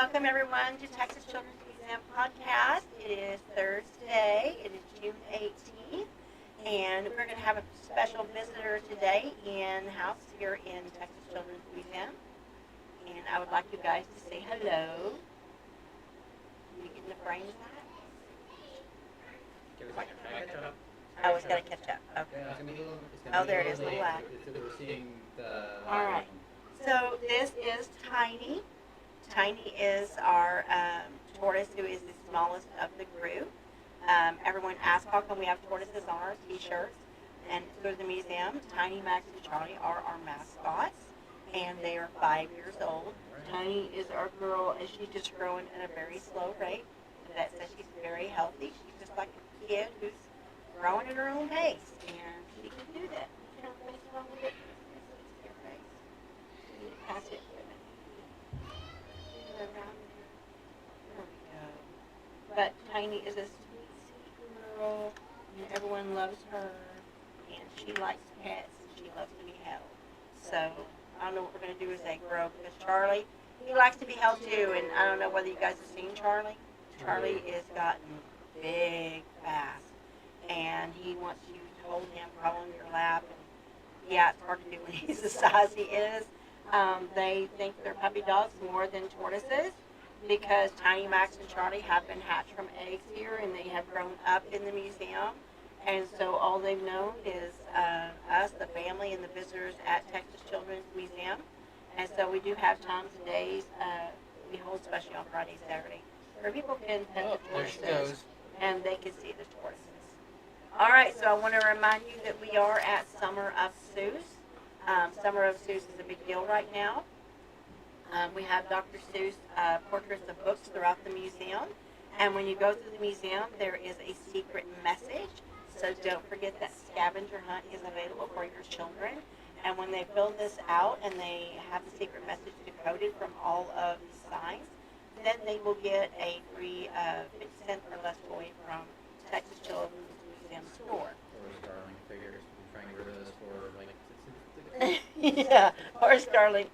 welcome everyone to Texas Children's Museum podcast. It is Thursday. It is June 18th, and we're going to have a special visitor today in house here in Texas Children's Museum. And I would like you guys to say hello. Can you get in the frame of that? Oh, it's got to catch up. Okay. Oh, there it is, a little lag. All right. So this is Tiny. Tiny is our tortoise, who is the smallest of the group. Everyone asks how come we have tortoises on our t-shirts. And through the museum, Tiny, Max, and Charlie are our mascots, and they are 5 years old. Tiny is our girl, and she's just growing at a very slow rate. And that says she's very healthy. She's just like a kid who's growing at her own pace, and she can do that. You can't face wrong with it. Your face. You need to pass it. Around there. There we go. But Tiny is a sweet, sweet girl, and everyone loves her, and she likes pets, and she loves to be held. So I don't know what we're going to do as they grow, because Charlie, he likes to be held too, and I don't know whether you guys have seen Charlie. Charlie is gotten big fast, and he wants you to hold him, crawl on your lap, and yeah, it's hard to do when he's the size he is. They think they're puppy dogs more than tortoises, because Tiny, Max, and Charlie have been hatched from eggs here, and they have grown up in the museum. And so all they've known is us, the family, and the visitors at Texas Children's Museum. And so we do have times and days we hold, especially on Friday, Saturday, where people can pet the tortoises, and they can see the tortoises. All right, so I want to remind you that we are at Summer of Seuss. Summer of Seuss is a big deal right now. We have Dr. Seuss portraits of books throughout the museum. And when you go through the museum, there is a secret message. So don't forget that scavenger hunt is available for your children. And when they fill this out and they have the secret message decoded from all of the signs, then they will get a free 50-cent or less toy from Texas Children's Museum store. Or Starling figures. I'm trying to get rid of this for like. Yeah, or Starling.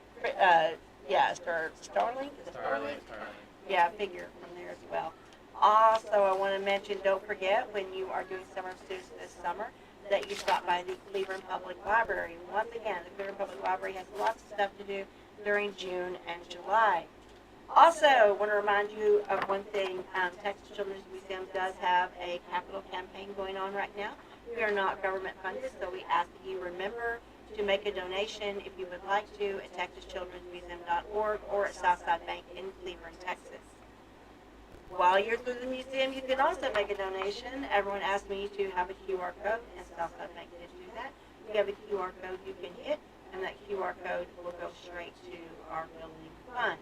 Starling? Is it Starling? Yeah, figure from there as well. Also, I want to mention, don't forget, when you are doing Summer of Seuss this summer, that you stop by the Cleveland Public Library. Once again, the Cleveland Public Library has lots of stuff to do during June and July. Also, I want to remind you of one thing. Texas Children's Museum does have a capital campaign going on right now. We are not government funded, so we ask that you remember to make a donation if you would like to at texaschildrensmuseum.org or at Southside Bank in Cleveland, Texas. While you're through the museum, you can also make a donation. Everyone asked me to have a QR code, and Southside Bank did do that. We have a QR code you can hit, and that QR code will go straight to our building fund.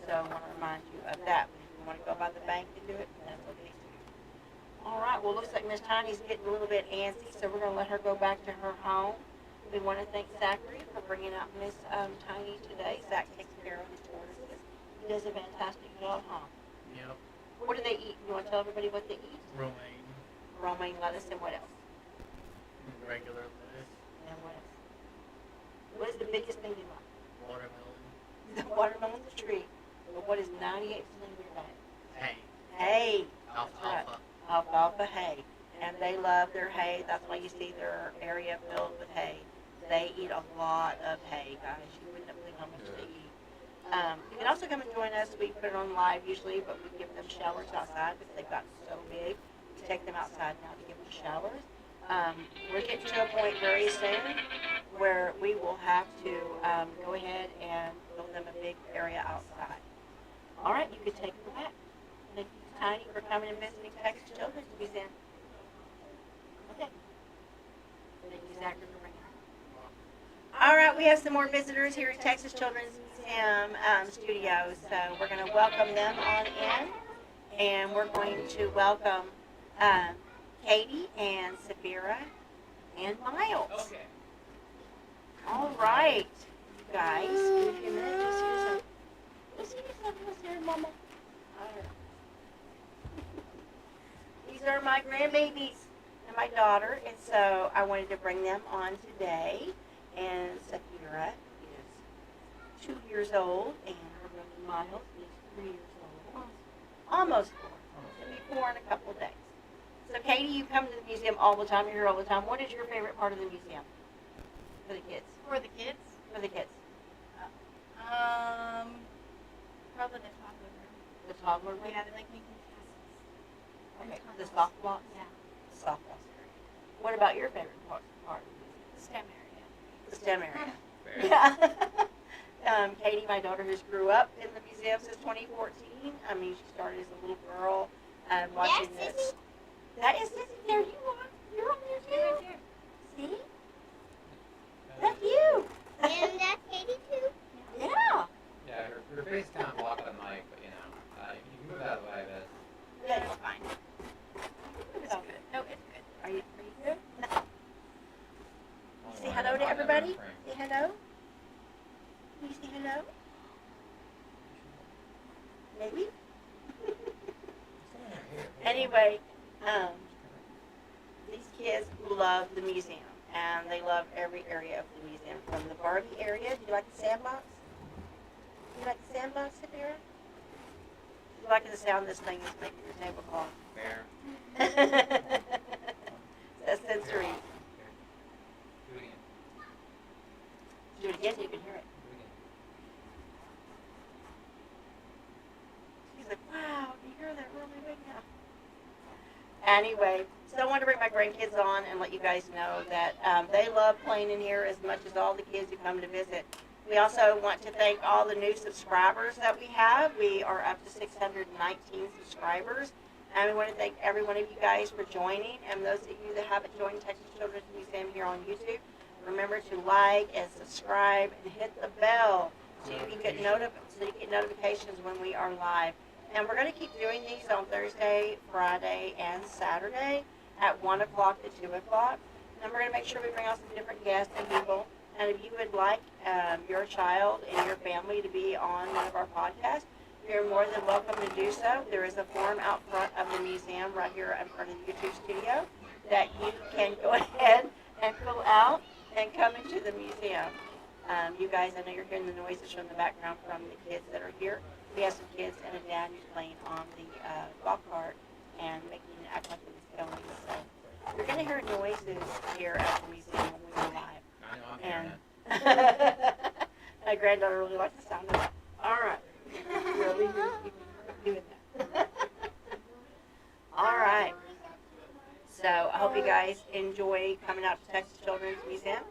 So I want to remind you of that. If you want to go by the bank to do it, that's okay too. All right, well, looks like Miss Tiny's getting a little bit antsy, so we're going to let her go back to her home. We want to thank Zachary for bringing out Miss Tiny today. Zach takes care of his tortoises. He does a fantastic job, huh? Yep. What do they eat? You want to tell everybody what they eat? Romaine. Romaine lettuce, and what else? Regular lettuce. And what else? What is the biggest thing you like? Watermelon. The watermelon's a treat. But what is 98% of your diet? Hay. Hay. Alfalfa. Alfalfa hay. And they love their hay. That's why you see their area filled with hay. They eat a lot of hay, guys. You wouldn't believe how much they eat. You can also come and join us. We put it on live usually, but we give them showers outside because they've gotten so big. We take them outside now to give them showers. We're getting to a point very soon where we will have to go ahead and build them a big area outside. All right, you can take them back. Thank you, Tiny, for coming and visiting Texas Children's Museum. Okay. Thank you, Zachary, for bringing it. All right, we have some more visitors here at Texas Children's Museum Studios, so we're going to welcome them on in, and we're going to welcome Katie and Sabira and Miles. Okay. All right, you guys, give me a few minutes. Just hear something, Mama. All right. These are my grandbabies and my daughter, and so I wanted to bring them on today. And Safira is 2 years old, and her brother Miles is 3 years old. Almost 4. She'll be 4 in a couple of days. So Katie, you come to the museum all the time. You're here all the time. What is your favorite part of the museum for the kids? For the kids? For the kids. Probably the toddler room. The toddler room? Yeah, they like making castles. Okay, And the tunnels. soft blocks? Yeah. The soft blocks area. What about your favorite part? The STEM area. The STEM area. Fair. Yeah. Katie, my daughter, who's grew up in the museum since 2014. I mean, she started as a little girl watching Yes, this. That is Sissy. There you are. You're on there too. See? That's you. And that's Katie too. Yeah. Yeah, her face is kind of blocked on the mic, but you know, you can move out of the way, but Yeah, you're fine. It's good. No, it's good. Are you good? only Say one hello of to them everybody. in frame. Say hello. Can you say hello? Maybe. Anyway, these kids love the museum, and they love every area of the museum. From the Barbie area, do you like the sandbox? Do you like the sandbox, Samira? Do you like the sound this thing is making your tablecloth? Fair. That's sensory. Do it again. Do it again so you can hear it. Do it again. He's like, wow, can you hear that really big now? Anyway, so I wanted to bring my grandkids on and let you guys know that they love playing in here as much as all the kids who come to visit. We also want to thank all the new subscribers that we have. We are up to 619 subscribers. And we want to thank every one of you guys for joining. And those of you that haven't joined Texas Children's Museum here on YouTube, remember to like and subscribe and hit the bell so you get notifications when we are live. And we're going to keep doing these on Thursday, Friday, and Saturday at 1 o'clock to 2 o'clock. And we're going to make sure we bring out some different guests and people. And if you would like your child and your family to be on one of our podcasts, you're more than welcome to do so. There is a form out front of the museum right here in front of the YouTube studio that you can go ahead and fill out and come into the museum. You guys, I know you're hearing the noises from the background from the kids that are here. We have some kids and a dad who's playing on the golf cart and making it act like it's going. So you're going to hear noises here at the museum when we go live. I know, I'm hearing And it. my granddaughter really likes the sound of that. All right. Really, you doing that. All right. So I hope you guys enjoy coming out to Texas Children's Museum.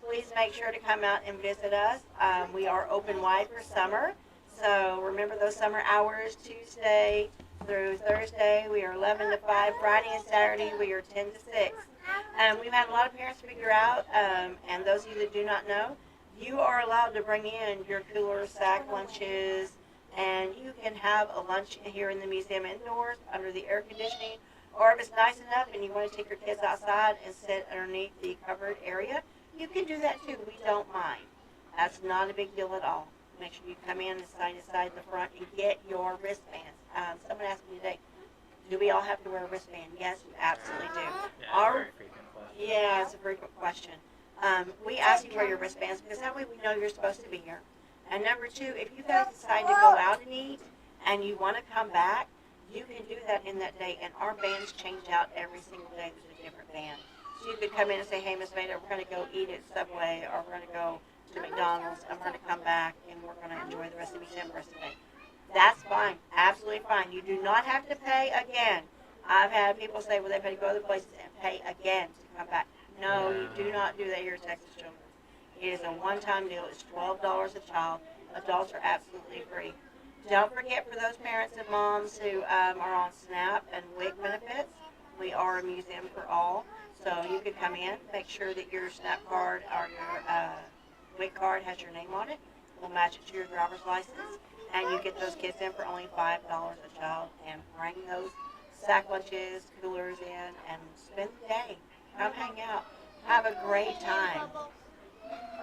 Please make sure to come out and visit us. We are open wide for summer. So remember those summer hours, Tuesday through Thursday. We are 11 to 5. Friday and Saturday, we are 10 to 6. We've had a lot of parents figure out, and those of you that do not know, you are allowed to bring in your cooler, sack lunches, and you can have a lunch here in the museum indoors under the air conditioning. Or if it's nice enough and you want to take your kids outside and sit underneath the covered area, you can do that too. We don't mind. That's not a big deal at all. Make sure you come in and sign inside the front and get your wristbands. Someone asked me today, do we all have to wear a wristband? Yes, you absolutely do. Yeah, Our- very frequent question. Yeah, it's a frequent question. We ask you to wear your wristbands because that way we know you're supposed to be here. And number two, if you guys decide to go out and eat and you want to come back, you can do that in that day. And our bands change out every single day. There's a different band. So you could come in and say, hey, Miss Veda, we're going to go eat at Subway or we're going to go to McDonald's and we're going to come back and we're going to enjoy the rest of the museum the rest of the day. That's fine. Absolutely fine. You do not have to pay again. I've had people say, well, they've had to go to the places and pay again to come back. No, you do not do that here at Texas Children's. It is a one-time deal. It's $12 a child. Adults are absolutely free. Don't forget for those parents and moms who are on SNAP and WIC benefits, we are a museum for all. So you can come in, make sure that your SNAP card or your WIC card has your name on it. We'll match it to your driver's license. And you get those kids in for only $5 a child. And bring those sack lunches, coolers in, and spend the day. Come hang out. Have a great time.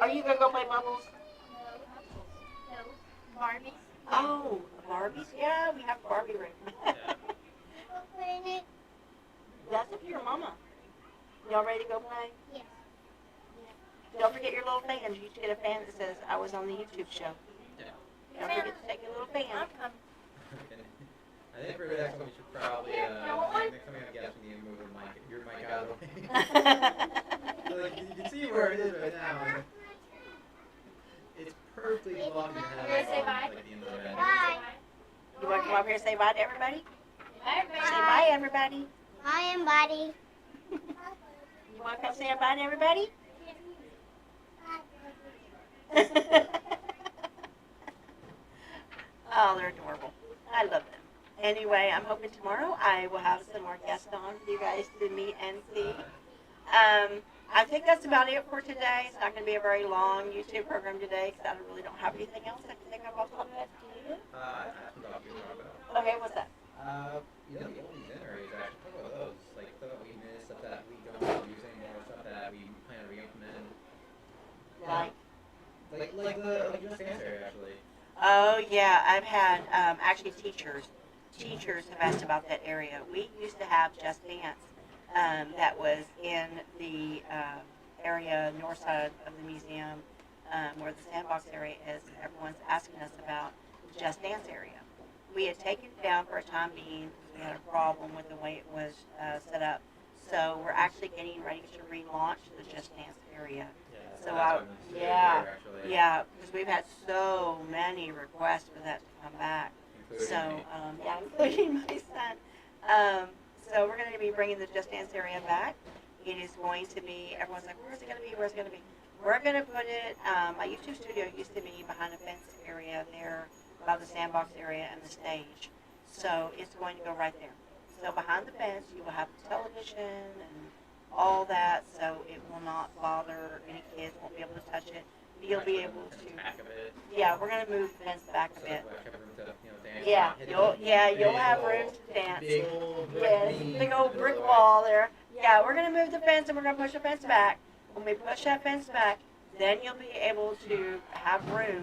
Are you going to go play bubbles? No. Barbies. Oh, Barbies? Yeah, we have a Barbie room. Yeah. Go play in it. That's up to your mama. Y'all ready to go play? Yes. Don't forget your little fans. You should get a fan that says, I was on the YouTube show. Yeah. Don't forget to take your little fan. I'm coming. come up here and say bye to everybody? Bye, Say bye, everybody. I am Buddy. You want to come say bye to everybody? Oh, they're adorable. I love them. Anyway, I'm hoping tomorrow I will have some more guests on for you guys to meet and see. I think that's about it for today. It's not going to be a very long YouTube program today because I really don't have anything else I can think of off the top of my head. Do you? I have some stuff you can talk about. Okay, what's that? You know, the old incinerators, actually, talk about those. Like, stuff that we miss, stuff that we don't use anymore, stuff that we plan to re-implement. Like? Like the Just Dance area, actually. Oh, yeah. I've had, actually teachers have asked about that area. We used to have Just Dance that was in the area north side of the museum where the sandbox area is. Everyone's asking us about the Just Dance area. We had taken it down for a time being because we had a problem with the way it was set up. So we're actually getting ready to relaunch the Just Dance area. Yeah, So that's what I'm yeah, here, actually. yeah, because we've had so many requests for that to come back. Including So, me. yeah, including my son. So we're going to be bringing the Just Dance area back. It is going to be, everyone's like, where's it going to be, where's it going to be? We're going to put it, my YouTube studio used to be behind a fence area there, by the sandbox area and the stage. So it's going to go right there. So behind the fence, you will have television and all that, so it will not bother any kids, won't be able to touch it. You'll be able to, Back of it. yeah, we're going to move the fence back a So bit. we have room to, dance. Yeah, Hit you'll big have old- room to dance. Big old brick Yes, beam big in old the brick middle of the way. wall there. Yeah, we're gonna move the fence and we're gonna push the fence back. When we push that fence back, then you'll be able to have room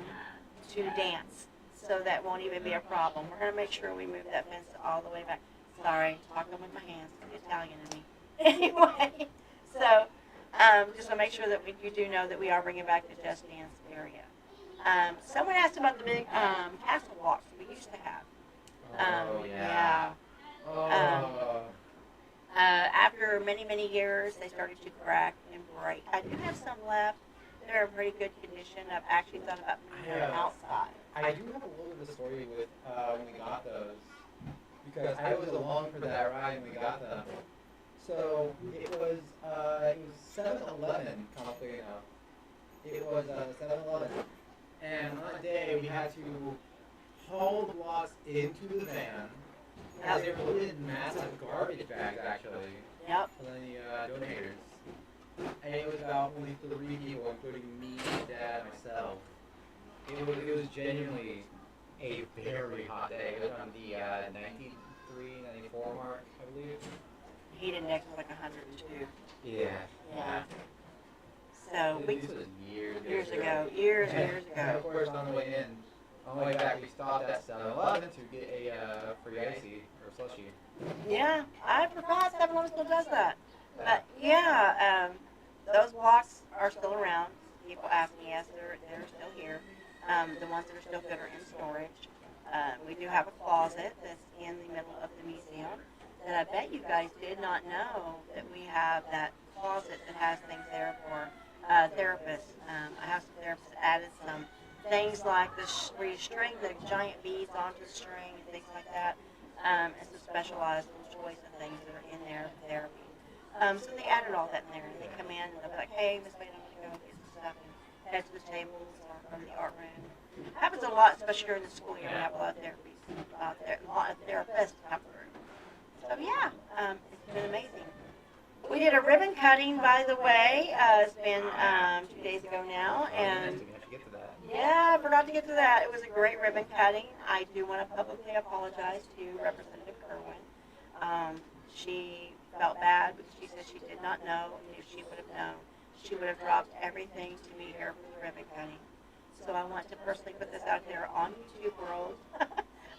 to dance. So that won't even be a problem. We're gonna make sure we move that fence all the way back. Sorry, talking with my hands, it's Italian in me. Anyway, so, just to make sure that you do know that we are bringing back the Just Dance area. Someone asked about the big, castle blocks we used to have. Oh, yeah. Oh. After many, many years, they started to crack and break. I do have some left. They're in pretty good condition. I've actually thought about moving them outside. I do have a little bit of a story with when we got those, because I was along for that ride when we got them. So it was 7-Eleven, comically enough. It was 7-Eleven, and on that day we had to haul the blocks into the van. Because they were loaded in massive garbage bags, actually, Yep. for the donators. And it was about only 3 people, including me, Dad, myself. It was genuinely a very hot day. It was on the 93, 94 mark, I believe. Heat index was like 102. Yeah. Yeah. So we This was years years ago, And years of ago. course, on the way in, on the way back, we stopped at 7-Eleven to get a free icy or slushy. Yeah, I forgot 7-Eleven still does that. But yeah, those blocks are still around. People ask me, yes, they're still here. The ones that are still good are in storage. We do have a closet that's in the middle of the museum that I bet you guys did not know that we have that closet that has things there for therapists. I have some therapists that added some things like where you string the giant beads onto the string and things like that. And some specialized little toys and things that are in there for therapy. So they added all that in there, and they come in and they'll be like, "Hey, Miss Wade, I'm gonna go get some stuff and head to the tables or from the art room." It happens a lot, especially during the school year. We have a lot of therapies, a lot of therapists come through. So yeah, it's been amazing. We did a ribbon cutting, by the way. It's been 2 days ago now, and We have to get to that. yeah, I forgot to get to that. It was a great ribbon cutting. I do want to publicly apologize to Representative Kerwin. She felt bad because she said she did not know, and if she would have known, she would have dropped everything to be here for the ribbon cutting. So I want to personally put this out there on YouTube world,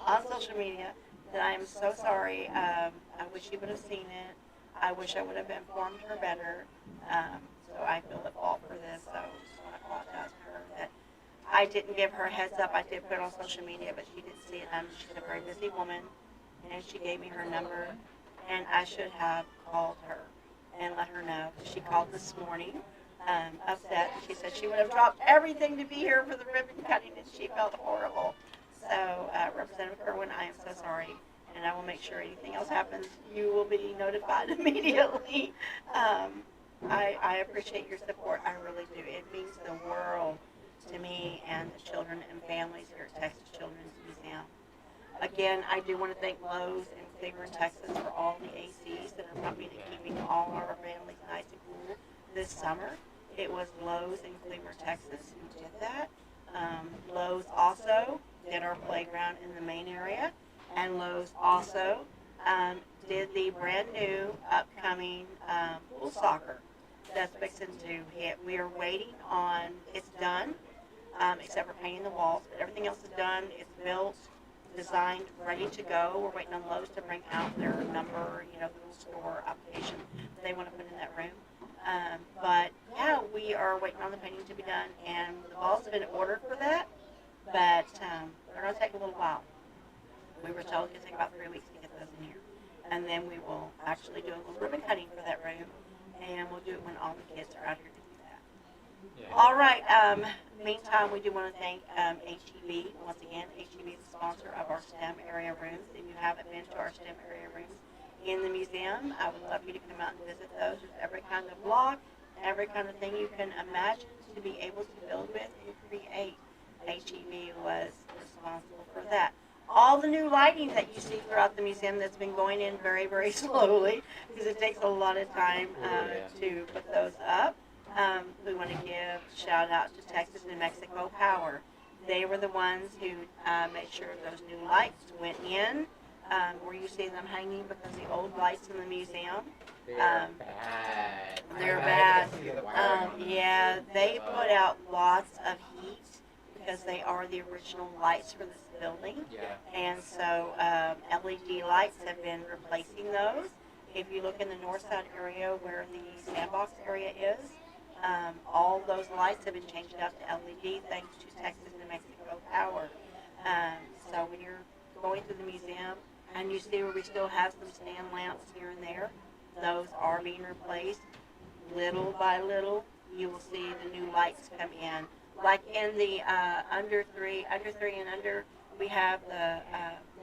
on social media, that I am so sorry. I wish she would have seen it. I wish I would have informed her better. So I feel at fault for this. So I just want to apologize to her that I didn't give her a heads up. I did put it on social media, but she didn't see it. She's a very busy woman, and she gave me her number, and I should have called her and let her know. She called this morning, upset. She said she would have dropped everything to be here for the ribbon cutting, and she felt horrible. So, Representative Kerwin, I am so sorry, and I will make sure anything else happens, you will be notified immediately. I appreciate your support, I really do. It means the world to me and the children and families here at Texas Children's Museum. Again, I do want to thank Lowe's in Cleveland, Texas for all the ACs that are pumping and keeping all our families nice and cool this summer. It was Lowe's in Cleveland, Texas who did that. Lowe's also did our playground in the main area, and Lowe's also did the brand new upcoming pool soccer that's fixing to hit. We are waiting on, it's done, except for painting the walls, but everything else is done. It's built, designed, ready to go. We're waiting on Lowe's to bring out their number, the little store application they want to put in that room. But yeah, we are waiting on the painting to be done, and the balls have been ordered for that, but they're going to take a little while. We were told it could take about 3 weeks to get those in here. And then we will actually do a little ribbon cutting for that room, and we'll do it when all the kids are out here to do that. Yeah. All right. Meantime, we do want to thank HEB. Once again, HEB is the sponsor of our STEM area rooms. If you haven't been to our STEM area rooms in the museum, I would love you to come out and visit those. There's every kind of block, every kind of thing you can imagine to be able to build with and create. HEB was responsible for that. All the new lighting that you see throughout the museum that's been going in very, very slowly because it takes a lot of time to put those up. We want to give shout out to Texas New Mexico Power. They were the ones who made sure those new lights went in where you see them hanging because the old lights in the museum. They're bad. They're I bad. can see the wiring. Yeah, they put out lots of heat because they are the original lights for this building. Yeah. And so LED lights have been replacing those. If you look in the north side area where the sandbox area is, all those lights have been changed out to LED thanks to Texas New Mexico Power. So when you're going through the museum and you see where we still have some stand lamps here and there, those are being replaced. Little by little, you will see the new lights come in. Like in the under three and under, we have the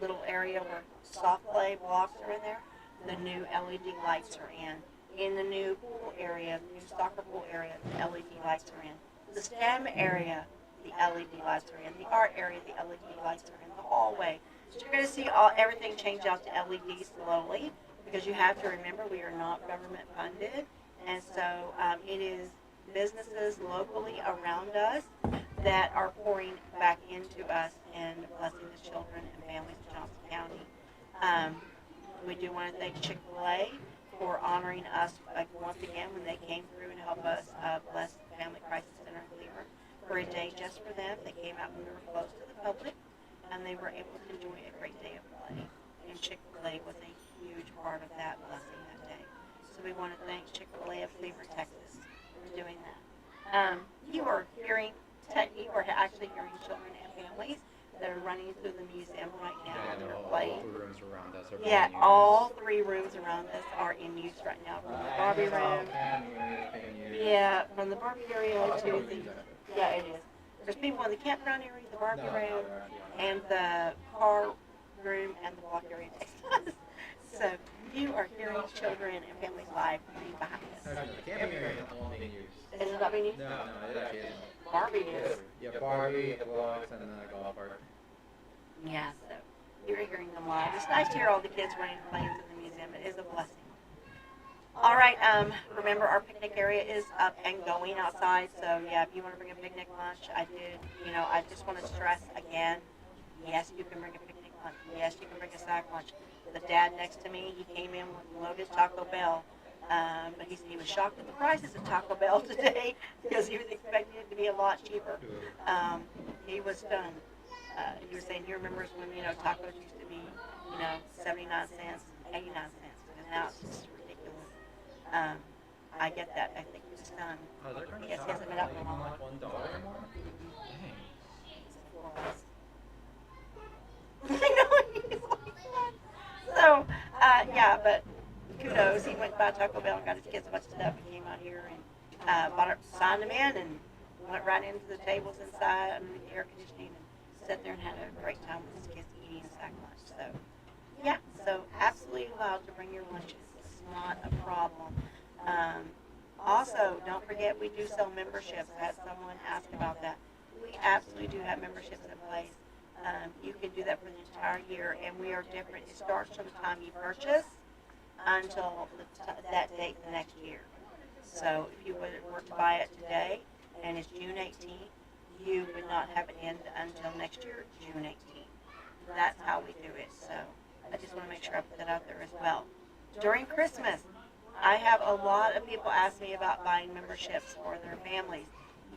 little area where soft play blocks are in there. The new LED lights are in. In the new pool area, the new soccer pool area, the LED lights are in. The STEM area, the LED lights are in. The art area, the LED lights are in. The hallway. So you're going to see everything change out to LED slowly because you have to remember we are not government funded. And so it is businesses locally around us that are pouring back into us and blessing the children and families of Johnson County. We do want to thank Chick-fil-A for honoring us once again when they came through and helped us bless the Family Crisis Center in Cleveland for a day just for them. They came out when we were closed to the public, and they were able to enjoy a great day of play. And Chick-fil-A was a huge part of that blessing that day. So we want to thank Chick-fil-A of Cleveland, Texas for doing that. You are actually hearing children and families that are running through the museum right now. Yeah, They're all playing. the rooms around us are Yeah, being used. all 3 rooms around us are in use right now. From the Barbie It's all room. being used. Yeah, from the Barbie area Oh, to the, totally use it. yeah, it is. There's people in the campground area, the Barbie No, room, no, and the car room and the block area next to us. So you are hearing children and families live behind us. the camping area is all being used. Is it not being used? No, it actually isn't. Barbie is. Yeah, Barbie, the blocks, and the golf cart. Yeah, so you're hearing them live. It's nice to hear all the kids running and playing through the museum. It is a blessing. All right, remember our picnic area is up and going outside, so yeah, if you want to bring a picnic lunch, I just want to stress again, yes, you can bring a picnic lunch. Yes, you can bring a sack lunch. The dad next to me, he came in with loaded Taco Bell, but he was shocked at the prices of Taco Bell today because he was expecting it to be a lot cheaper. He was stunned. He was saying he remembers when, tacos used to be, 79 cents, 89 cents, and now it's just ridiculous. I get that. I think he's stunned. Oh, they're going to Yes, he hasn't been up in a long like $1 anymore? Dang. I know, he's like that. So, yeah, but kudos. He went by Taco Bell and got his kids a bunch of stuff and came out here and signed them in and went right into the tables inside underneath the air conditioning and sat there and had a great time with his kids eating a sack lunch. So, yeah, so absolutely allowed to bring your lunches. It's not a problem. Also, don't forget we do sell memberships. I had someone ask about that. We absolutely do have memberships in place. You can do that for the entire year, and we are different. It starts from the time you purchase until that date the next year. So if you were to buy it today and it's June 18th, you would not have it in until next year, June 18th. That's how we do it. So I just want to make sure I put that out there as well. During Christmas, I have a lot of people ask me about buying memberships for their families.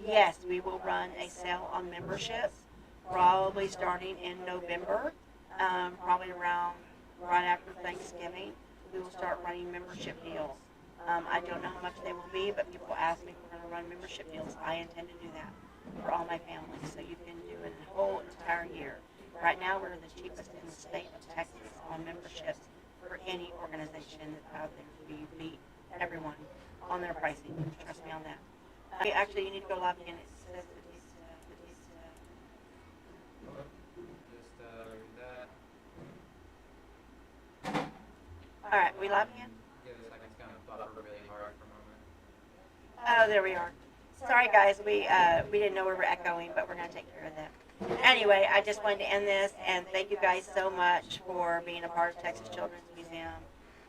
Yes, we will run a sale on memberships, probably starting in November, probably around right after Thanksgiving. We will start running membership deals. I don't know how much they will be, but people ask me if we're going to run membership deals. I intend to do that for all my families, so you can do it the whole entire year. Right now, we're the cheapest in the state of Texas on memberships for any organization that's out there. We beat everyone on their pricing. Trust me on that. Actually, you need to go live again. It says Batista. Just read that. All right, we live again? Give it a second. It's gonna buffer really hard for a moment. Oh, there we are. Sorry, guys. We didn't know we were echoing, but we're going to take care of that. Anyway, I just wanted to end this, and thank you guys so much for being a part of Texas Children's Museum.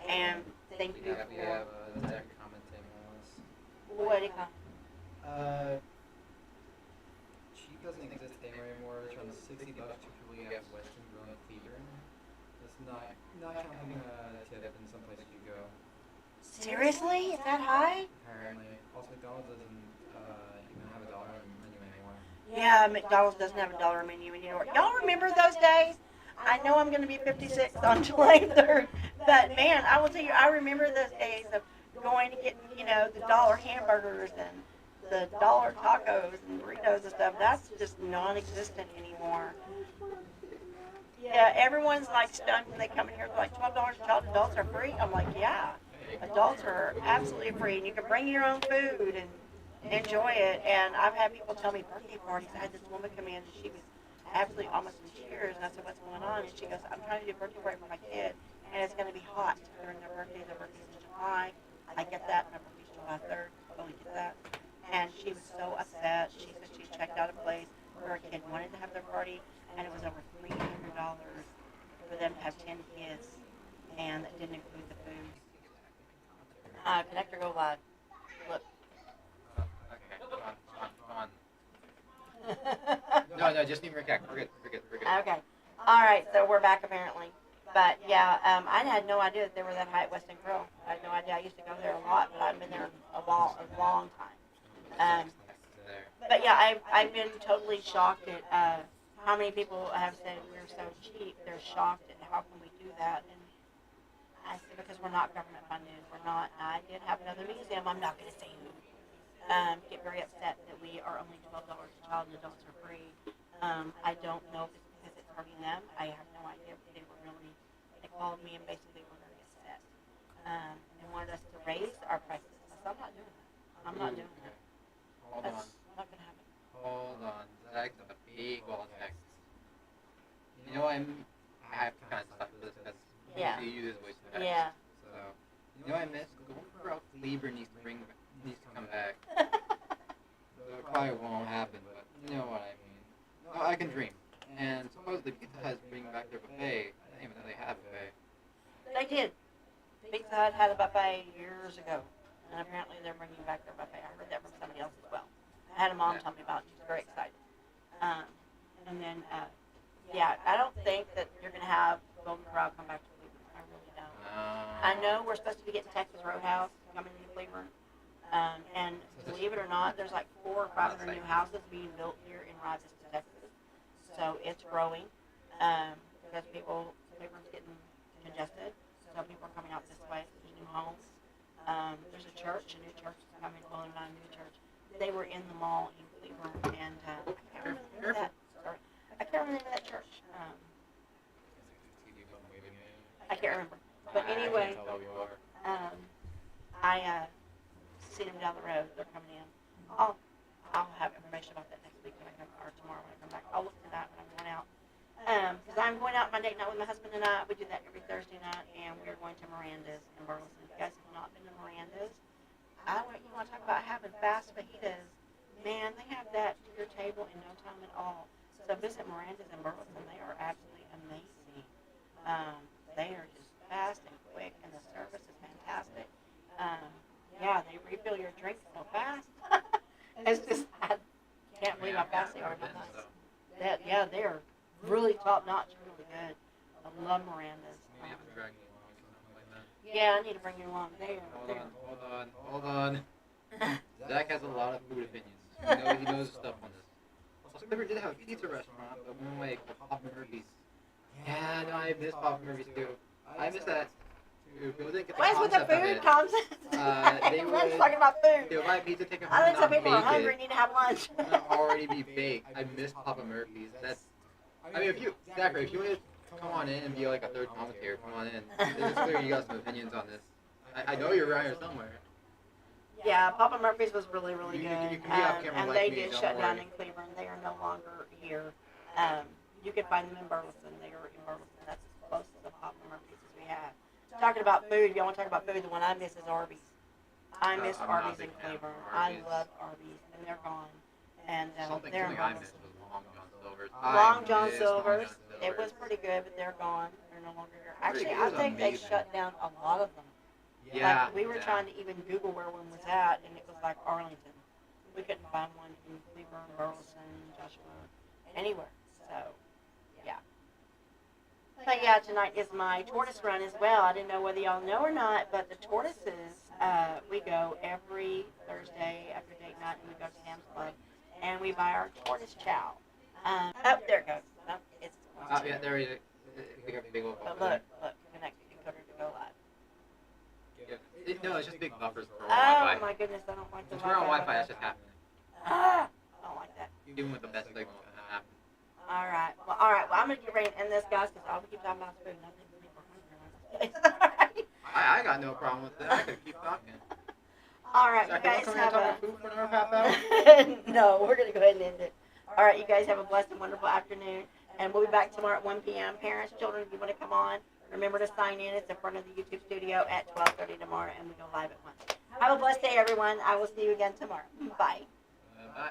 And thank you We have for... Zach commenting on this. What do you call Cheap doesn't exist anymore. It's around $60 to truly have Western Grill and Cleveland. That's not counting tip in some places you go. Seriously? Is that high? Apparently. Also, McDonald's doesn't even have a dollar menu anymore. Yeah, McDonald's doesn't have a dollar menu anymore. Y'all remember those days? I know I'm going to be 56 on July 3rd, but man, I will tell you, I remember those days of going and getting, the dollar hamburgers and the dollar tacos and burritos and stuff. That's just non-existent anymore. Yeah, everyone's like stunned when they come in here. They're like, $12 a child, adults are free? I'm like, yeah, adults are absolutely free, and you can bring your own food and enjoy it. And I've had people tell me birthday parties. I had this woman come in, and she was absolutely almost in tears, and I said, what's going on? And she goes, I'm trying to do a birthday party for my kid, and it's going to be hot during their birthday. Their birthday's in July. I get that. My birthday's July 3rd. I totally get that. And she was so upset. She said she checked out a place where her kid wanted to have their party, and it was over $300 for them to have 10 kids, and that didn't include the food. Connector go live. Look. Okay, come on. No, just leave reconnect. We're good. Okay. All right, so we're back apparently. But yeah, I had no idea that they were that high at Western Grill. I had no idea. I used to go there a lot, but I've been there a long time. But yeah, I've been totally shocked at how many people have said we're so cheap. They're shocked at how can we do that. And I said because we're not government funded. We're not. I did have another museum. I'm not going to say who. Get very upset that we are only $12 a child and adults are free. I don't know if it's because it's hurting them. I have no idea. They were really, they called me and basically were very upset. And wanted us to raise our prices. I said, I'm not doing that. I'm not doing that. Hold That's on. not going to happen. Hold on. Zach's a big wall text. You know, I have to kind of stuff with this because Yeah. you use voice to text. Yeah. So, you know, I miss going for a Lieber needs to come back. So it probably won't happen, but you know what I mean. No, I can dream. And supposedly Pizza Hut is bringing back their buffet. I didn't even know they had a buffet. They did. Pizza Hut had a buffet years ago, and apparently they're bringing back their buffet. I heard that from somebody else as well. I had a mom tell me about it. She was very excited. And then, yeah, I don't think that you're going to have Golden Corral come back to Cleveland. I really don't. I know we're supposed to be getting Texas Roadhouse coming to Cleveland. And believe it or not, there's like 400 or 500 new houses being built here in Rochester, Texas. So it's growing because Cleveland's getting congested. So people are coming out this way to new homes. There's a new church is coming, well, not a new church. They were in the mall in Cleveland, and I can't remember that. Sorry, I can't remember that church. I can't remember. But anyway, I seen them down the road. They're coming in. I'll have information about that next week. week when I come, or tomorrow when I come back. I'll look for that when I'm going out. Because I'm going out my date night with my husband and I. We do that every Thursday night, and we're going to Miranda's in Burleson. If you guys have not been to Miranda's, you want to talk about having fast fajitas. Man, they have that to your table in no time at all. So visit Miranda's in Burleson. They are absolutely amazing. They are just fast and quick, and the service is fantastic. Yeah, they refill your drink so fast. It's just, I can't believe how fast they are. Yeah, they're really top notch, really good. I love Miranda's. Maybe have to drag me along or something like that. Yeah, I need to bring you along there. Hold on. Zach has a lot of food opinions. He knows stuff on this. Also, Clifford did have a pizza restaurant, but we went away called Papa Murphy's. Yeah, no, I miss Papa Murphy's too. I miss that too. People didn't get the What's with the concept of food it. concept? They We're just would- talking about food. They would buy pizza, take it home, I think some not people are bake hungry it, and need to have lunch. and already be baked. I miss Papa Murphy's. I mean, Zachary, if you want to come on in and be like a third commentator, come on in. It's clear you got some opinions on this. I know you're around here somewhere. Yeah, Papa Murphy's was really, really You good. can be off camera And like they me, did don't shut down worry. in Cleveland. They are no longer here. You can find them in Burleson. They are in Burleson. That's as close to the Papa Murphy's as we have. Talking about food, y'all want to talk about food? The one I miss is Arby's. I miss I'm not a Arby's in big fan of Cleveland. Arby's. I love Arby's, and they're gone. And Something they're in I missed Burleson. was Long John Silver's. Long I John miss Silver's. Long John It was Silver's. pretty good, but they're gone. They're no longer here. Pretty Actually, good I was think they amazing. shut down a lot of them. Yeah. Like, we were yeah. trying to even Google where one was at, and it was like Arlington. We couldn't find one in Cleveland, Burleson, Joshua, anywhere. So, yeah. But yeah, tonight is my tortoise run as well. I didn't know whether y'all know or not, but the tortoises, we go every Thursday after date night, and we go to Sam's Club, and we buy our tortoise chow. Oh, there it goes. Oh, it's Yeah, there he is. We got a big old But buffer look, connected encoder to go live. there. Yeah. No, it's just big buffers for Oh Wi-Fi. my goodness, I don't like the Since we're on Wi-Fi, that's just happening. Ah, I don't like that. Even with the best signal, it's gonna happen. All right. Well, I'm gonna get ready to end this, guys, because I'll keep talking about food. And I think people are hungry. I got no problem with that. I could keep talking. All right, you Zach, you want guys to come here and have talk about food for another half hour? a. No, we're gonna go ahead and end it. All right, you guys have a blessed and wonderful afternoon, and we'll be back tomorrow at 1 p.m. Parents, children, if you want to come on, remember to sign in. It's in front of the YouTube studio at 12:30 tomorrow, and we go live at 1. Have a blessed day, everyone. I will see you again tomorrow. Bye. Bye.